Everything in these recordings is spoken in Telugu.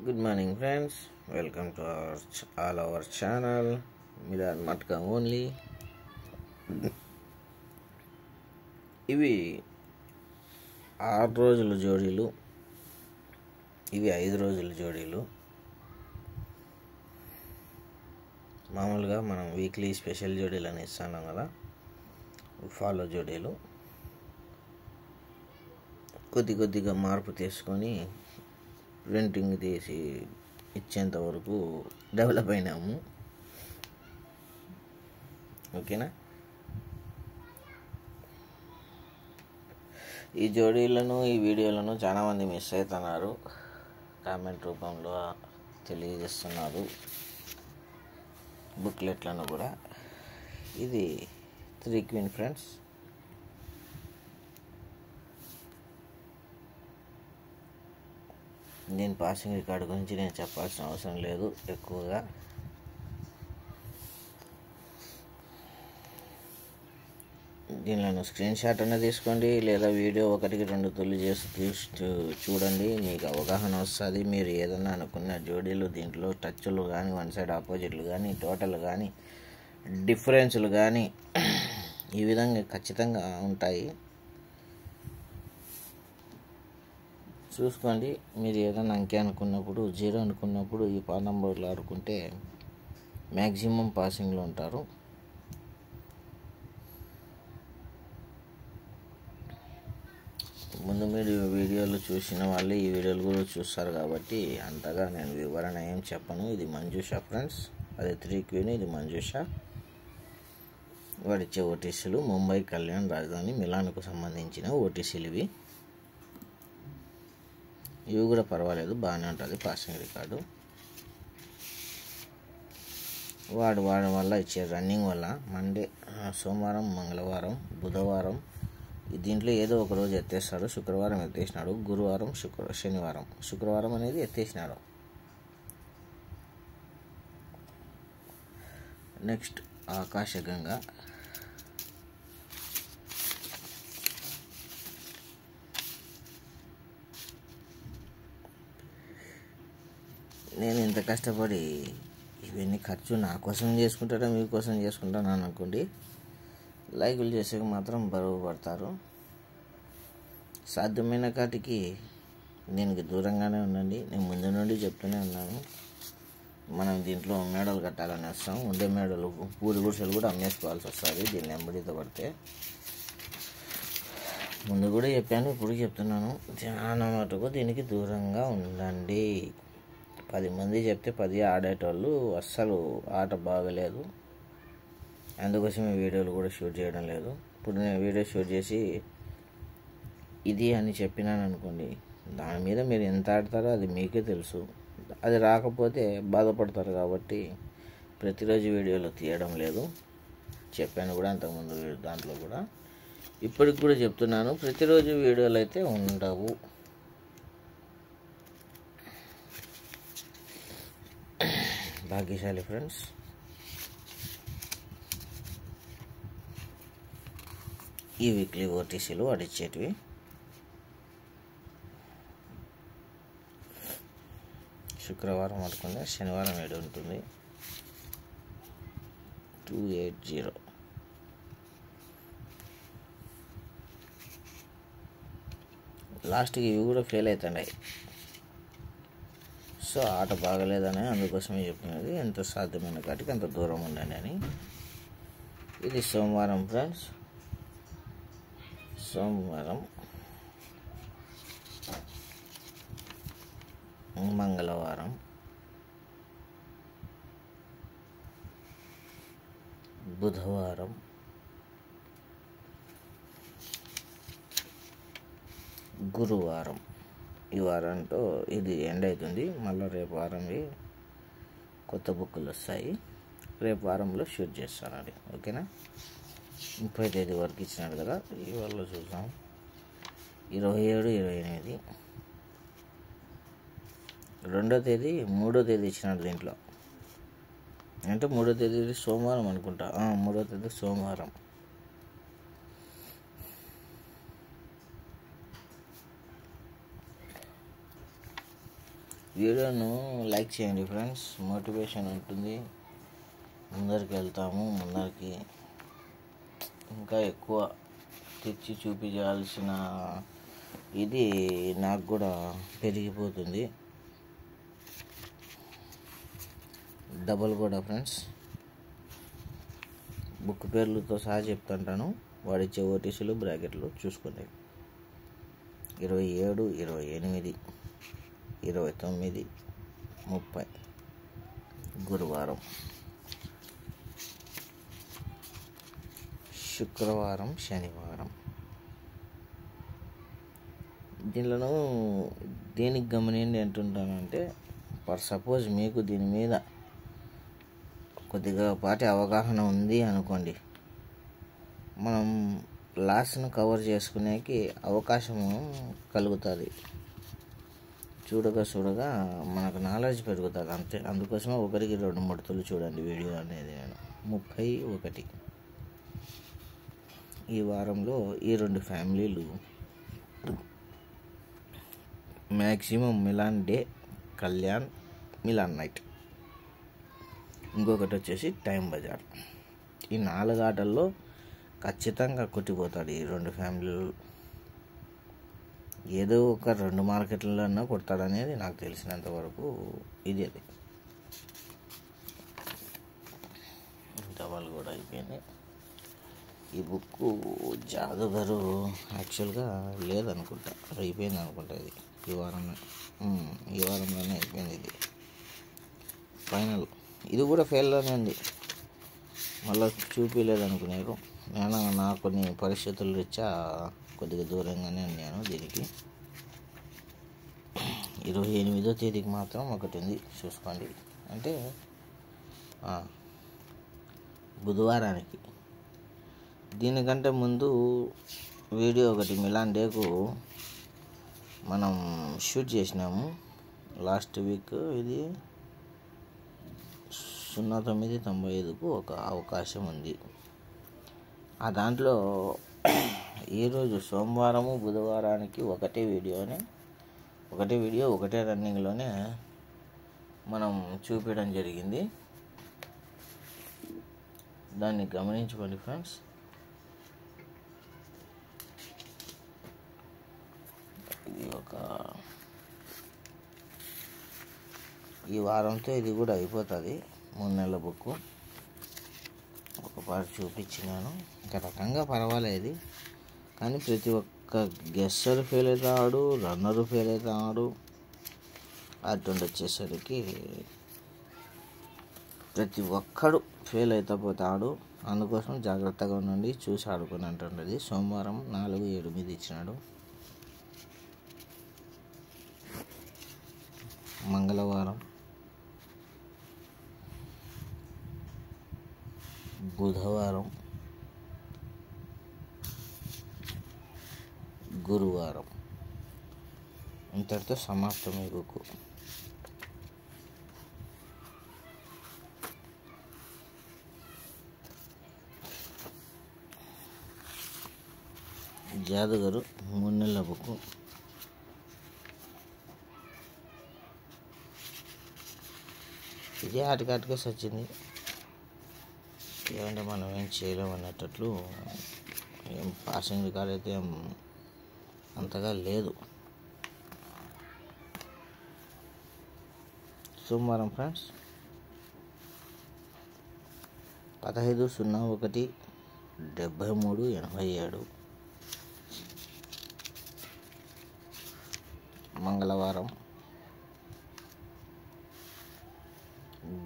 Good morning, friends. Welcome to all our channel. Milad Matka only. ఇవి 6 రోజుల జోడీలు, ఇవి 5 రోజుల జోడీలు. మామూలుగా మనం వీక్లీ స్పెషల్ జోడీలు అని ఇస్తున్నాం కదా, ఫాలో జోడీలు కొద్దిగా మార్పు తీసుకొని ప్రింటింగ్ తీసి ఇచ్చేంత వరకు డెవలప్ అయినాము. ఓకేనా? ఈ జోడీలను, ఈ వీడియోలను చాలామంది మిస్ అవుతున్నారు, కామెంట్ రూపంలో తెలియజేస్తున్నారు, బుక్లెట్లను కూడా. ఇది 3 క్వీన్ ఫ్రెండ్స్. దీని పాసింగ్ రికార్డు గురించి నేను చెప్పాల్సిన అవసరం లేదు ఎక్కువగా. దీనిలో స్క్రీన్ షాట్ అన్న తీసుకోండి, లేదా వీడియో 1-2 తొలి చేసి చూడండి, మీకు అవగాహన వస్తుంది. మీరు ఏదన్నా అనుకున్న జోడీలు దీంట్లో టచ్లు కానీ, వన్ సైడ్ ఆపోజిట్లు కానీ, టోటల్ కానీ, డిఫరెన్స్లు కానీ ఈ విధంగా ఖచ్చితంగా ఉంటాయి. చూసుకోండి. మీరు ఏదైనా అంకె అనుకున్నప్పుడు, 0 అనుకున్నప్పుడు ఈ నంబర్లు ఆడుకుంటే మ్యాక్సిమం పాసింగ్లో ఉంటారు. ముందు మీరు వీడియోలు చూసిన వాళ్ళు ఈ వీడియోలు కూడా చూస్తారు కాబట్టి అంతగా నేను వివరణ ఏం చెప్పను. ఇది మంజుష ఫ్రెండ్స్, అది 3 క్వీన్, ఇది మంజుష. వాడిచ్చే ఓటీసీలు ముంబై, కళ్యాణ్, రాజధాని, మిలాన్కు సంబంధించిన ఓటీసీలు ఇవి కూడా పర్వాలేదు, బాగానే ఉంటుంది పాసింగ్ రికార్డు. వాడు వల్ల ఇచ్చే రన్నింగ్ వల్ల మండే, సోమవారం, మంగళవారం, బుధవారం దీంట్లో ఏదో ఒక రోజు ఎత్తేస్తాడు. శుక్రవారం ఎత్తేసినాడు, గురువారం, శనివారం, శుక్రవారం అనేది ఎత్తేసినాడు. నెక్స్ట్ ఆకాశగంగా. నేను ఇంత కష్టపడి ఇవన్నీ ఖర్చు నా కోసం చేసుకుంటారా మీకోసం చేసుకుంటాను అనుకోండి, లైకులు చేసేకి మాత్రం బరువు పడతారు. సాధ్యమైన కాటికి దీనికి దూరంగానే ఉండండి. నేను ముందు నుండి చెప్తూనే ఉన్నాను, మనం దీంట్లో మేడలు కట్టాలని వస్తాం. ఉండే మేడలు, పూరి గుడిసెలు కూడా అమ్మేసుకోవాల్సి వస్తుంది దీన్ని ఎంబడితో పడితే. ముందు కూడా చెప్పాను, ఇప్పుడు చెప్తున్నాను, చాలా మటుకు దీనికి దూరంగా ఉండండి. 10 మంది చెప్తే 10 ఆడేటోళ్ళు. అస్సలు ఆట బాగలేదు, అందుకోసమే వీడియోలు కూడా షూట్ చేయడం లేదు. ఇప్పుడు నేను వీడియో షూట్ చేసి ఇది అని చెప్పినాను అనుకోండి, దాని మీద మీరు ఎంత ఆడతారో అది మీకే తెలుసు. అది రాకపోతే బాధపడతారు కాబట్టి ప్రతిరోజు వీడియోలు తీయడం లేదు. చెప్పాను కూడా అంతకుముందు దాంట్లో కూడా, ఇప్పటికి కూడా చెప్తున్నాను, ప్రతిరోజు వీడియోలు అయితే ఉండవు. భాగ్యశాలి ఫ్రెండ్స్. ఈ వీక్లీ ఓటీసీలు వాడిచ్చేటివి. శుక్రవారం అనుకుంటే శనివారం 7 ఉంటుంది, 280. లాస్ట్కి ఇవి కూడా ఫెయిల్ అవుతున్నాయి. సో ఆట బాగలేదని అందుకోసమే చెప్తున్నది, ఎంత సాధ్యమైన కాటికి అంత దూరం ఉండండి అని. ఇది సోమవారం ఫ్రెండ్స్. సోమవారం, మంగళవారం, బుధవారం, గురువారం. ఈ వారంతో ఇది ఎండ్ అవుతుంది. మళ్ళీ రేపు వారంవి కొత్త బుక్కులు వస్తాయి. రేపు వారంలో షూట్ చేస్తాను అది. ఓకేనా? 30వ తేదీ వరకు ఇచ్చినాడు కదా, ఇవాళ చూద్దాం. 27, 28, 2వ తేదీ, 3వ తేదీ ఇచ్చినాడు దీంట్లో. అంటే 3వ తేదీ సోమవారం అనుకుంటా. 3వ తేదీ సోమవారం. వీడియోను లైక్ చేయండి ఫ్రెండ్స్, మోటివేషన్ ఉంటుంది, ముందరికి వెళ్తాము. ముందరికి ఇంకా ఎక్కువ తెచ్చి చూపించాల్సిన ఇది నాకు కూడా పెరిగిపోతుంది. డబల్ కూడా ఫ్రెండ్స్, బుక్ పేర్లతో సహా చెప్తుంటాను, వాడిచ్చే ఓటీసీలు బ్రాకెట్లు చూసుకోండి. 27, 28, 29, 30 గురువారం, శుక్రవారం, శనివారం. దీనిలో దేనికి గమనించండి అంటుంటానంటే, ఫర్ సపోజ్ మీకు దీని మీద కొద్దిగా పాటి అవగాహన ఉంది అనుకోండి, మనం లాస్ను కవర్ చేసుకునేకి అవకాశము కలుగుతుంది. చూడగా మనకు నాలెడ్జ్ పెరుగుతుంది అంతే. అందుకోసమే ఒకరికి 2-3 తులు చూడండి వీడియో అనేది. నేను 31 ఈ వారంలో ఈ 2 ఫ్యామిలీలు maximum Milan day, Kalyan, Milan night. ఇంకొకటి వచ్చేసి టైం బజార్. ఈ 4 ఆటల్లో ఖచ్చితంగా కొట్టిపోతాడు ఈ 2 ఫ్యామిలీలు. ఏదో ఒక 2 మార్కెట్లన్నా కొడతాడనేది నాకు తెలిసినంత వరకు ఇది. అది డబల్ కూడా అయిపోయింది. ఈ బుక్ జాదుగరు యాక్చువల్గా లేదనుకుంటా, అయిపోయింది అనుకుంటా. ఇది ఈ వారంలోనే అయిపోయింది. ఇది ఫైనల్. ఇది కూడా ఫెయిల్లోనే ఉంది, మళ్ళీ చూపించలేదనుకున్నారు. నేను నా కొన్ని పరిస్థితుల రీత్యా కొద్దిగా దూరంగానే ఉన్నాను దీనికి. 28వ తేదీకి మాత్రం ఒకటి ఉంది, చూసుకోండి. అంటే బుధవారానికి. దీనికంటే ముందు వీడియో ఒకటి మిలాన్ డేకు మనం షూట్ చేసినాము లాస్ట్ వీక్. ఇది 09/95కు ఒక అవకాశం ఉంది. ఆ దాంట్లో ఈరోజు సోమవారము, బుధవారానికి ఒకటే వీడియో ఒకటే రన్నింగ్లోనే మనం చూపించడం జరిగింది. దాన్ని గమనించుకోండి ఫ్రెండ్స్. ఇది ఈ వారంతో ఇది కూడా అయిపోతుంది. 3 నెలల బుక్ ఒక పాటు చూపించినాను. ఒక రకంగా పర్వాలేదు, కానీ ప్రతి ఒక్క గెస్సర్ ఫెయిల్ అవుతాడు, రన్నరు ఫెయిల్ అవుతాడు. అటువంటి వచ్చేసరికి ప్రతి ఒక్కడు ఫెయిల్ అవుతా పోతాడు. అందుకోసం జాగ్రత్తగా ఉండండి, చూసి ఆడుకుని అంటుండేది. సోమవారం 4/8 ఇచ్చినాడు. మంగళవారం, బుధవారం, గురువారం. ఇంతటితో సమాప్తం ఈ బుక్. జాదుగరు 3 నెలల బుక్. ఇది ఆటకాటకే వచ్చింది. ఏమంటే మనం ఏం చేయలేము అన్నట్లు. ఏం పాసింగ్ రికార్డ్ అయితే అంతగా లేదు. సోమవారం ఫ్రెండ్స్ 15/01/73/87. మంగళవారం,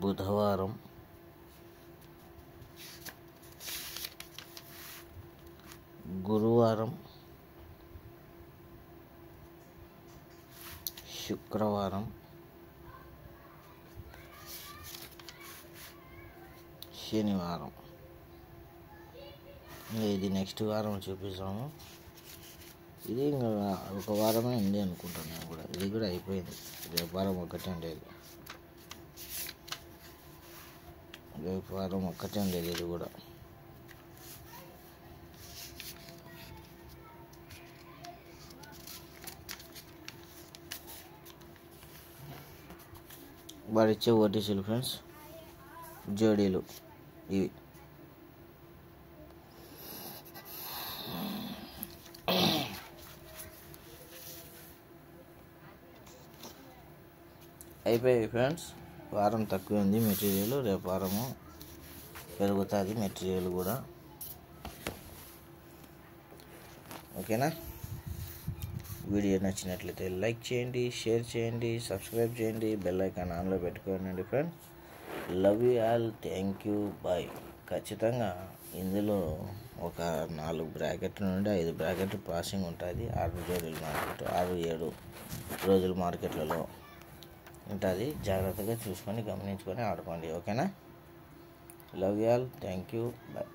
బుధవారం, గురువారం, శుక్రవారం, శనివారం. ఇది నెక్స్ట్ వారం చూపిస్తాము. ఇది ఇంకా ఒక వారమే ఉంది అనుకుంటున్నాను కూడా. ఇది కూడా అయిపోయింది. రేపు వారం ఒక్కటే ఉండేది. ఇది కూడా. వాడు ఇచ్చే ఓటీసీలు ఫ్రెండ్స్, జోడీలు ఇవి. అయిపోయాయి ఫ్రెండ్స్. వారం తక్కువ ఉంది మెటీరియల్, రేపు వారము పెరుగుతుంది మెటీరియల్ కూడా. ఓకేనా? వీడియో నచ్చినట్లయితే లైక్ చేయండి, షేర్ చేయండి, సబ్స్క్రైబ్ చేయండి, బెల్ ఐకాన్ ఆన్లో పెట్టుకోండి friends. Love you all, thank you, bye. ఖచ్చితంగా ఇందులో ఒక 4 బ్రాకెట్ల నుండి 5 బ్రాకెట్లు పాసింగ్ ఉంటుంది. 6 జోడీల మార్కెట్, 6-7 రోజుల మార్కెట్లలో ఉంటుంది. జాగ్రత్తగా చూసుకొని గమనించుకొని ఆడుకోండి. ఓకేనా? Love you all, thank you, bye.